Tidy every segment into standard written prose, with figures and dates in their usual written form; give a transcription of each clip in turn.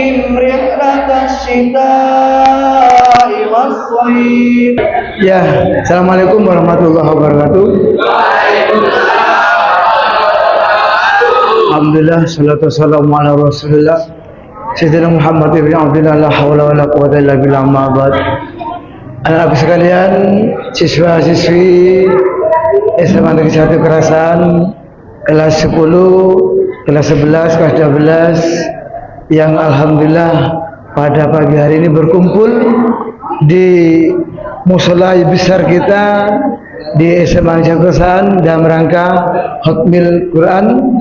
بهم رحلة الشتاء والصيف. Ya, Assalamualaikum warahmatullahi wabarakatuh. Alhamdulillah, salatu wassalamu ala Rasulillah Sayyidina Muhammad ibn Abdullah, la haula wala quwwata illa billah, amma ba'd. Anak-anak sekalian, siswa-siswi SMA Negeri 1 Kerasan, kelas 10, kelas 11, kelas 12 yang alhamdulillah pada pagi hari ini berkumpul di musola besar kita di SMA Negeri 1 Kerasan dalam rangka Hotmil Quran,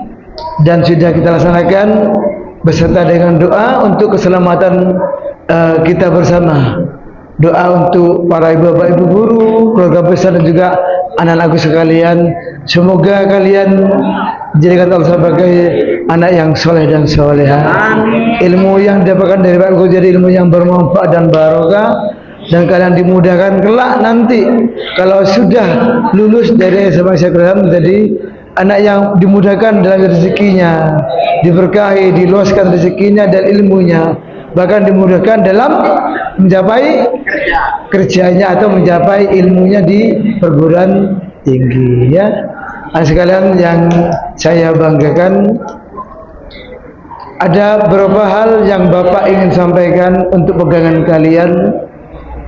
dan sudah kita laksanakan beserta dengan doa untuk keselamatan kita bersama. Doa untuk para ibu-bapak, ibu guru, keluarga besar, dan juga anak-anakku sekalian. Semoga kalian dijadikan Allah sebagai anak yang soleh dan soleha. Ilmu yang didapatkan dari Pak Guru jadi ilmu yang bermanfaat dan barokah, dan kalian dimudahkan kelak nanti kalau sudah lulus dari SMA Sekretariat menjadi anak yang dimudahkan dalam rezekinya, diberkahi, diluaskan rezekinya dan ilmunya, bahkan dimudahkan dalam mencapai kerjanya atau mencapai ilmunya di perguruan tinggi. Ya, sekalian yang saya banggakan, ada beberapa hal yang Bapak ingin sampaikan untuk pegangan kalian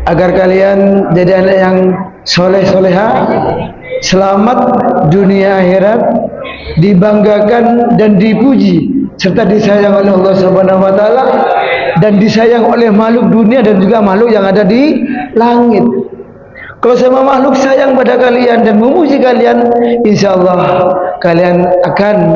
agar kalian jadi anak yang soleh-soleha, selamat dunia akhirat, dibanggakan dan dipuji serta disayang oleh Allah Subhanahu wa taala, dan disayang oleh makhluk dunia dan juga makhluk yang ada di langit. Kalau sama makhluk sayang pada kalian dan memuji kalian, insya Allah kalian akan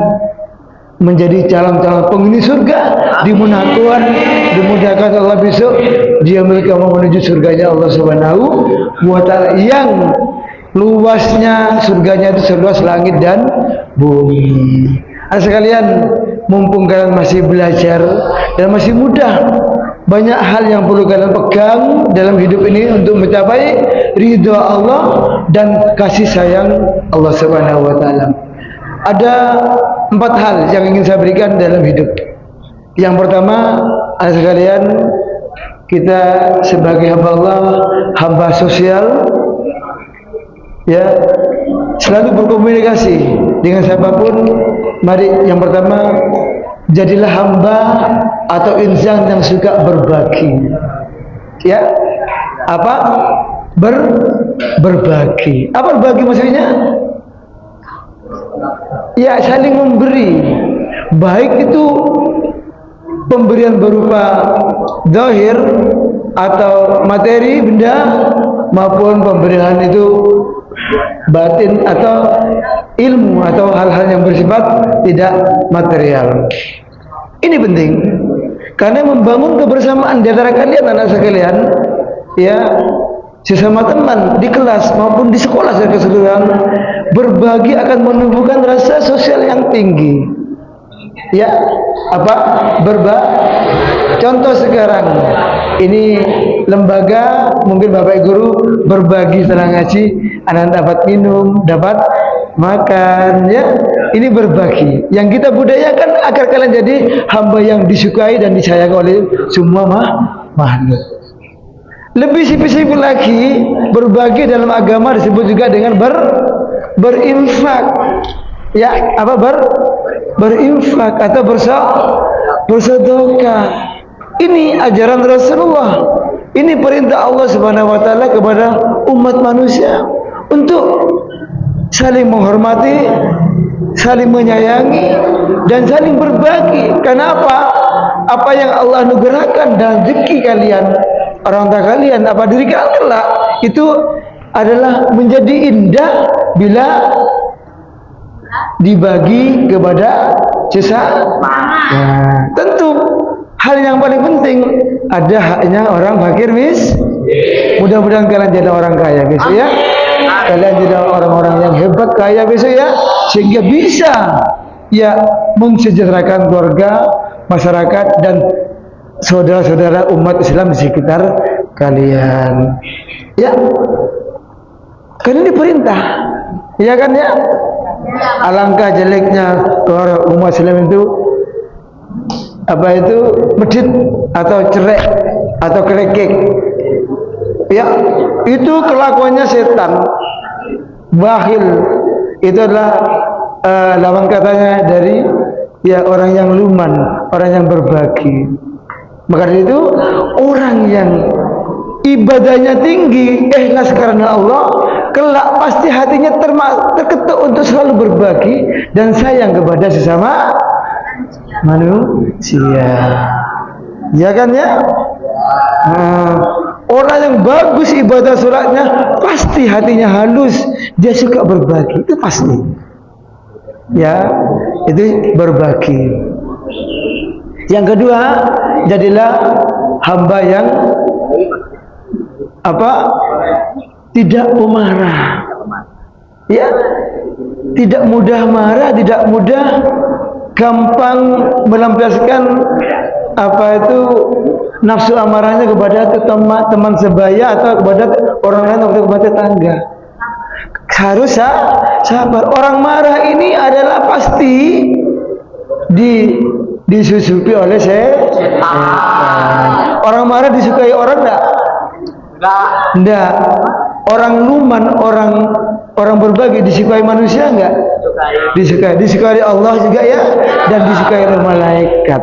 menjadi calon-calon penghuni surga, dimudahkan Allah besok dia milik kamu menuju surganya Allah Subhanahu wa taala, yang luasnya surganya itu seluas langit dan bumi. Sekalian, mumpung kalian masih belajar dan masih muda, banyak hal yang perlu kalian pegang dalam hidup ini untuk mencapai ridha Allah dan kasih sayang Allah Subhanahu wa taala. Ada 4 hal yang ingin saya berikan dalam hidup. Yang pertama, sekalian, kita sebagai hamba Allah, hamba sosial, ya, selalu berkomunikasi dengan siapapun. Mari yang pertama, jadilah hamba atau insan yang suka berbagi. Ya, apa? Berbagi. Apa berbagi maksudnya? Ya, saling memberi. Baik itu pemberian berupa zahir atau materi benda, maupun pemberian itu batin atau ilmu atau hal-hal yang bersifat tidak material. Ini penting karena membangun kebersamaan di antara kalian, anak sekalian, ya, sesama teman di kelas maupun di sekolah secara keseluruhan. Berbagi akan menumbuhkan rasa sosial yang tinggi. Ya, apa? Contoh sekarang ini lembaga, mungkin Bapak Guru berbagi setelah ngaji, anak dapat minum, dapat makan, ya. Ini berbagi yang kita budayakan agar kalian jadi hamba yang disukai dan disayang oleh semua makhluk. Lebih spesifik lagi, berbagi dalam agama disebut juga dengan berinfak. Ya, apa? Berinfak atau bersedekah. Ini ajaran Rasulullah. Ini perintah Allah Subhanahu wa taala kepada umat manusia untuk saling menghormati, saling menyayangi, dan saling berbagi. Kenapa? Apa yang Allah anugerahkan dan rezeki kalian, orang tua kalian, apa diri kalian kelak, itu adalah menjadi indah bila dibagi kepada sesama. Nah, tentu hal yang paling penting, ada haknya orang fakir Mudah-mudahan kalian jadi orang kaya besok, ya. Kalian jadi orang-orang yang hebat kaya besok, ya, sehingga bisa, ya, mensejahterakan keluarga, masyarakat, dan saudara-saudara umat Islam di sekitar kalian. Ya, kalian diperintah, ya kan, ya. Alangkah jeleknya orang umat Islam itu apa itu medit atau cerek atau kerekek. Ya, itu kelakuannya setan. Bakhil itu adalah lawan katanya dari ya orang yang luman, orang yang berbagi. Maka itu orang yang ibadahnya tinggi, ikhlas karena Allah, kelak pasti hatinya terketuk untuk selalu berbagi dan sayang kepada sesama manusia. Ya kan ya? Orang yang bagus ibadah sholatnya pasti hatinya halus, dia suka berbagi, itu pasti. Ya, itu berbagi. Yang kedua, jadilah hamba yang tidak pemarah. Ya, tidak mudah marah, tidak mudah gampang melampiaskan nafsu amarahnya kepada teman sebaya atau kepada orang lain atau kepada tetangga. Harus sabar. Orang marah ini adalah pasti disusupi oleh setan. Orang marah disukai orang enggak? Orang luman, orang berbagi disukai manusia enggak? Disukai Allah juga ya, dan disukai oleh malaikat.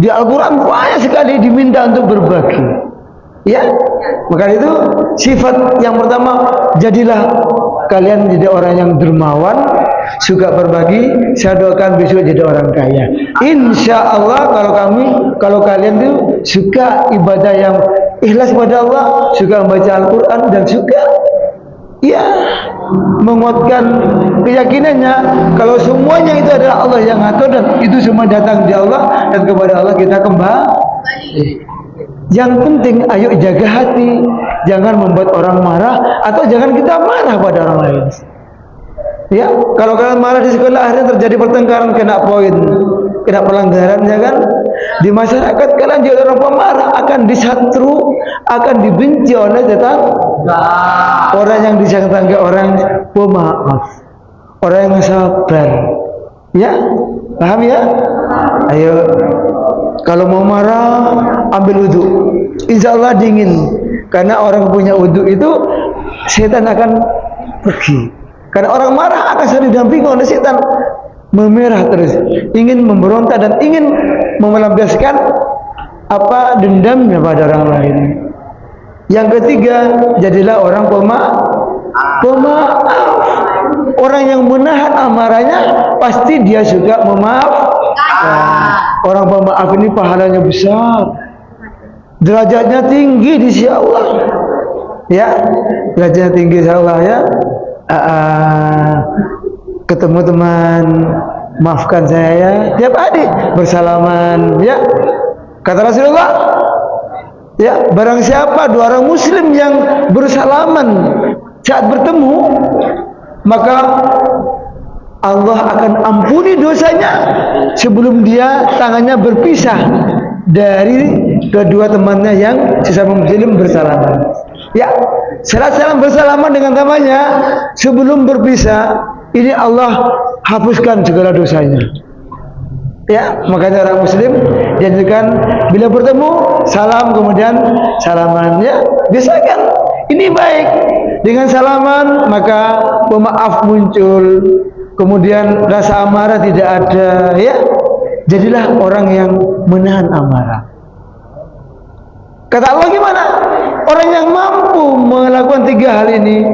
Di Al-Quran banyak sekali diminta untuk berbagi. Ya, maka itu sifat yang pertama, jadilah kalian jadi orang yang dermawan, suka berbagi. Saya doakan besok jadi orang kaya. Insya Allah kalau kalian itu suka ibadah yang ikhlas kepada Allah, suka membaca Al-Quran dan suka menguatkan keyakinannya kalau semuanya itu adalah Allah yang ngatur dan itu semua datang dari Allah dan kepada Allah kita kembali. Yang penting ayo jaga hati, jangan membuat orang marah atau jangan kita marah pada orang lain. Ya, kalau kalian marah di sekolah akhirnya terjadi pertengkaran, kena poin, kena pelanggaran, ya kan? Di masyarakat kalian jadi orang pemarah, akan disatru, akan dibenci oleh tetangga. Orang yang disayang tetangga orang pemaaf, orang yang sabar. Ya, paham ya? Ayo, kalau mau marah ambil wudhu, insya Allah dingin. Karena orang punya wudhu itu setan akan pergi. Karena orang marah akan selalu didampingi oleh setan, memerah terus, ingin memberontak dan ingin melampiaskan dendamnya pada orang lain. Yang ketiga, jadilah orang pemaaf. Orang yang menahan amarahnya pasti dia juga memaafkan. Orang pemaaf ini pahalanya besar, derajatnya tinggi di sisi Allah. Ya, derajatnya tinggi di sisi Allah ya. Ketemu teman, maafkan saya ya, tiap hari bersalaman ya. Kata Rasulullah, ya, barang siapa dua orang muslim yang bersalaman saat bertemu, maka Allah akan ampuni dosanya sebelum dia tangannya berpisah dari kedua temannya yang sesama muslim bersalaman. Ya, salam bersalaman dengan temannya sebelum berpisah, ini Allah hapuskan segala dosanya. Ya, makanya orang muslim dianjurkan bila bertemu salam kemudian salaman ya. Biasakan, ini baik. Dengan salaman maka pemaaf muncul, kemudian rasa amarah tidak ada ya. Jadilah orang yang menahan amarah. Kata Allah gimana? Orang yang mampu melakukan tiga hal ini,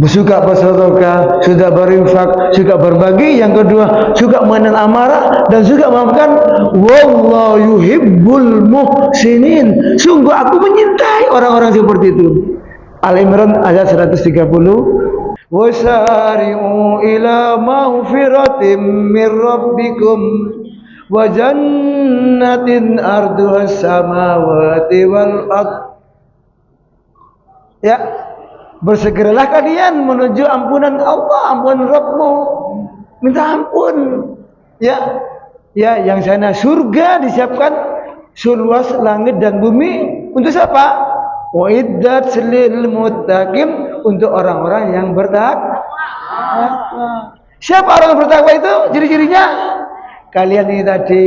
suka bersedekah, suka berinfak, suka berbagi. Yang kedua, suka menahan amarah dan suka memaafkan. Wallahu yuhibbul muhsinin. Sungguh aku menyintai orang-orang seperti itu. Al-Imran ayat 130. Wasari'u ila maghfiratin min rabbikum wa jannatin arduhas samawati wal ard. Ya, bersegeralah kalian menuju ampunan Allah, ampunan Rabbmu. Minta ampun. Ya, yang sana surga disiapkan seluas langit dan bumi untuk siapa? Wa iddat lil muttaqin, untuk orang-orang yang bertakwa. Siapa orang yang bertakwa itu? Ciri-cirinya kalian ini tadi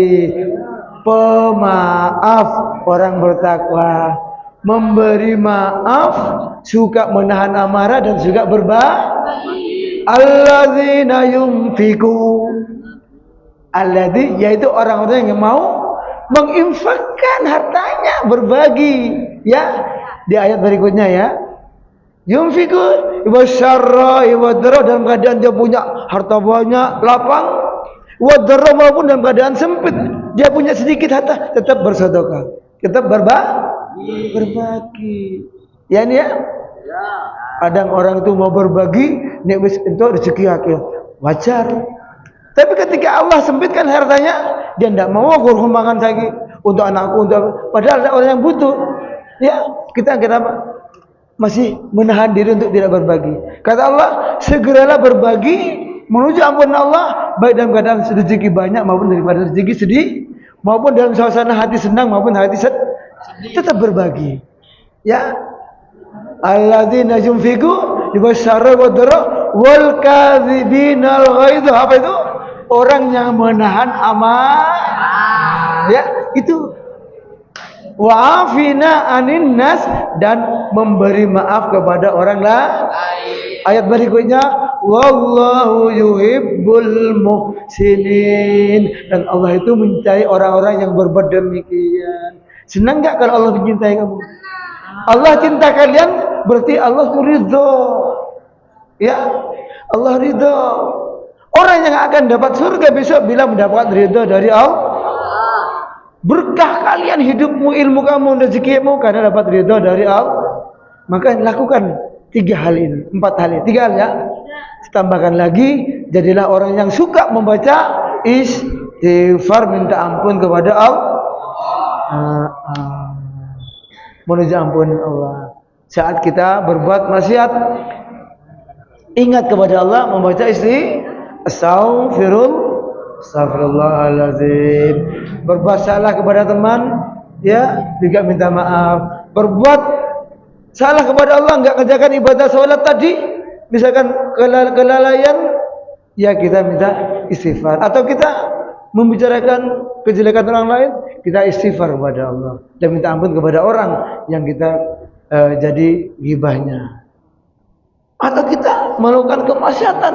pemaaf, orang bertakwa, memberi maaf, suka menahan amarah dan suka berbagi. Alladzina yunfiku, alladzi yaitu orang-orang yang mau menginfakkan hartanya, berbagi, ya. Di ayat berikutnya ya. Yunfiku wasyarra wadra, dalam keadaan dia punya harta banyak, lapang, wadra maupun dalam keadaan sempit, dia punya sedikit harta, tetap bersedekah, tetap berbagi. Ya ini ya. Kadang orang itu mau berbagi, nek wis entuk rezeki akeh, wajar. Tapi ketika Allah sempitkan hartanya, dia tidak mau kurbankan lagi untuk anakku, untuk padahal ada orang yang butuh. Ya, kita kenapa masih menahan diri untuk tidak berbagi? Kata Allah, segeralah berbagi menuju ampunan Allah, baik dalam keadaan rezeki banyak maupun daripada rezeki sedih, maupun dalam suasana hati senang maupun hati sedih, tetap berbagi. Ya, alladzina yunfiqu bisyarri wadra wal kadzibinal ghaidz. Apa itu? Orang yang menahan amarah. Ya, itu. Wa'afina anin nas, dan memberi maaf kepada orang lain. Ayat berikutnya, wallahu yuhibbul muhsinin, dan Allah itu mencintai orang-orang yang berbuat demikian. Senang enggak kalau Allah mencintai kamu? Allah cinta kalian berarti Allah itu ridho. Ya, Allah ridho. Orang yang akan dapat surga besok bila mendapat ridho dari Allah. Berkah kalian hidupmu, ilmu kamu, rezekimu karena dapat ridho dari Allah. Maka lakukan 3 hal ini, 4 hal ini, 3 hal ya. Tambahkan lagi, jadilah orang yang suka membaca istighfar, minta ampun kepada Allah. Menuju ampunan Allah. Saat kita berbuat maksiat, ingat kepada Allah, membaca Astaghfirullahaladzim. Berbuat salah kepada teman, ya, juga minta maaf. Berbuat salah kepada Allah, enggak kerjakan ibadah sholat tadi, misalkan kelalaian, ya kita minta istighfar. Atau kita membicarakan kejelekan orang lain, kita istighfar kepada Allah dan minta ampun kepada orang yang kita jadi ghibahnya. Atau kita melakukan kemaksiatan,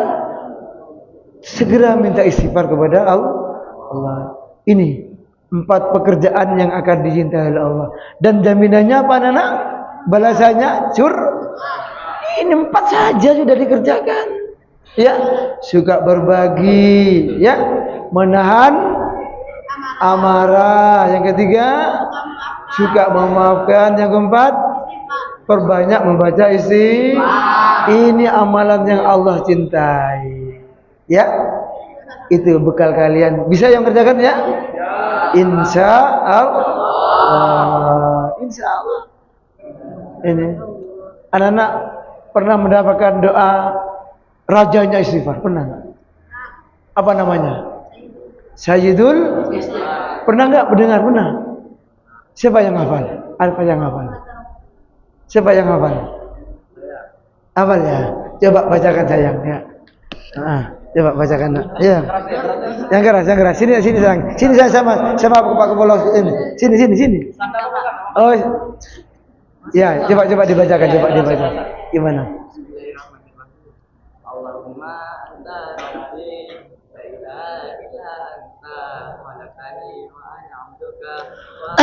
segera minta istighfar kepada Allah. Ini 4 pekerjaan yang akan dicintai oleh Allah. Dan jaminannya apa, Nana? Balasannya ini 4 saja sudah dikerjakan. Ya, suka berbagi, ya, menahan amarah. Yang ketiga, suka memaafkan. Yang keempat, perbanyak membaca ini amalan yang Allah cintai. Ya, itu bekal kalian. Bisa yang kerjakan ya? Insya Allah. Insya Allah. Ini anak-anak pernah mendapatkan doa rajanya istighfar? Pernah? Apa namanya? Sayyidul. Pernah nggak mendengar? Pernah. Siapa yang hafal? Apa yang hafal? Siapa yang hafal? Hafal ya? Coba bacakan sayang ya. Coba bacakan. Ya. Yang keras. Sini sayang. Sini saya sama Pak Kepala ini. Sini. Oh. Ya, coba dibacakan, coba dibaca. Gimana? Allahumma anta rabbi la ilaha illa anta khalaqtani wa ana 'abduka wa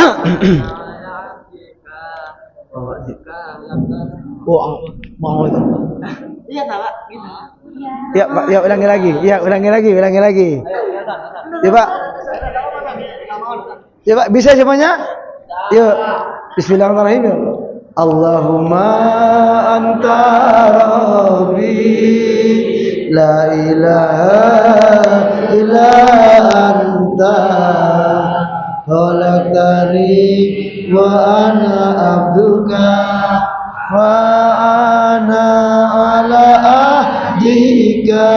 ana 'abdika wa bika Mau. Iya, tahu gitu. Ya, Pak, ya ulangi lagi. Coba. Coba bisa semuanya? Yuk. Bismillahirrahmanirrahim. Allahumma anta rabbi la ilaha illa anta khalaqtani wa ana abduka wa ana ala ahdika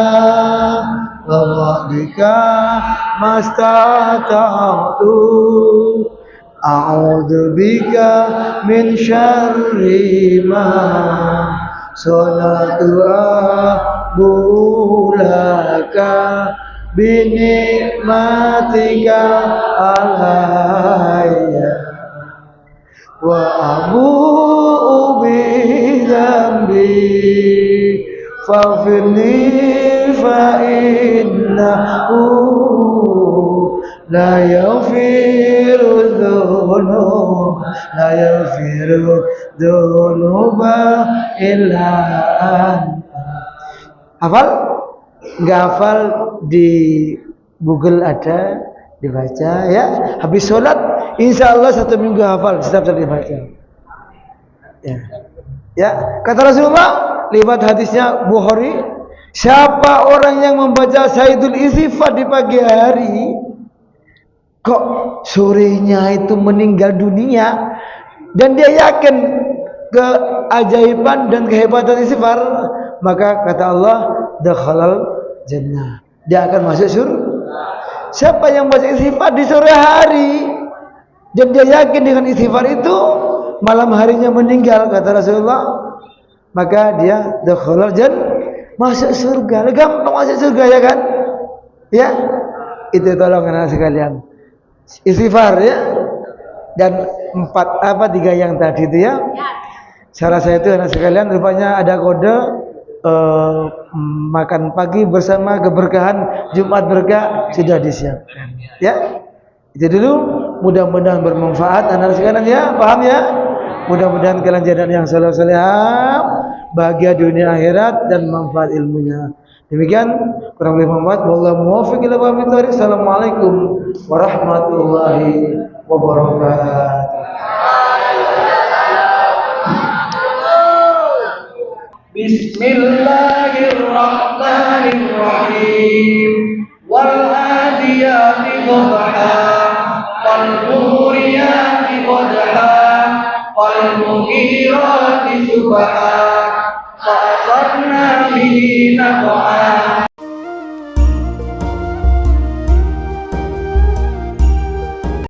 wa wa'dika mastata'tu a'udzu bika min syarri ma sanatu bulaka binikmatika alayya wa abu'u bidambi faghfirli fa innahu la yaghfiru dzunuba illa anta. Hafal? Nggak hafal di Google ada, dibaca ya. Habis sholat insya Allah 1 minggu hafal, setiap kali dibaca ya. Kata Rasulullah lewat hadisnya Bukhari, siapa orang yang membaca Sayyidul Istighfar di pagi hari kok sorenya itu meninggal dunia, dan dia yakin keajaiban dan kehebatan istighfar, maka kata Allah dakhalal jannah, dia akan masuk surga. Siapa yang baca istighfar di sore hari dan dia yakin dengan istighfar itu malam harinya meninggal, kata Rasulullah, maka dia dakhalal jannah, masuk surga. Gampang masuk surga ya kan? Ya, itu tolong anak sekalian, istighfar ya. Dan 3 yang tadi itu ya. Cara saya itu anak sekalian, rupanya ada kode makan pagi bersama keberkahan Jumat berkah sudah disiapkan. Ya, itu dulu. Mudah-mudahan bermanfaat anak sekalian ya, paham ya? Mudah-mudahan kalian jadi yang saleh-salehah, bahagia dunia akhirat dan manfaat ilmunya. Demikian kurang lebih manfaat. Wallahu muwaffiq ila aqwamit thoriq. Assalamualaikum warahmatullahi wabarakatuh. Bismillahirrahmanirrahim. Wal adiyati dhabha wal muriyati qadha wal mughirati subha fa asarna bihi naq'a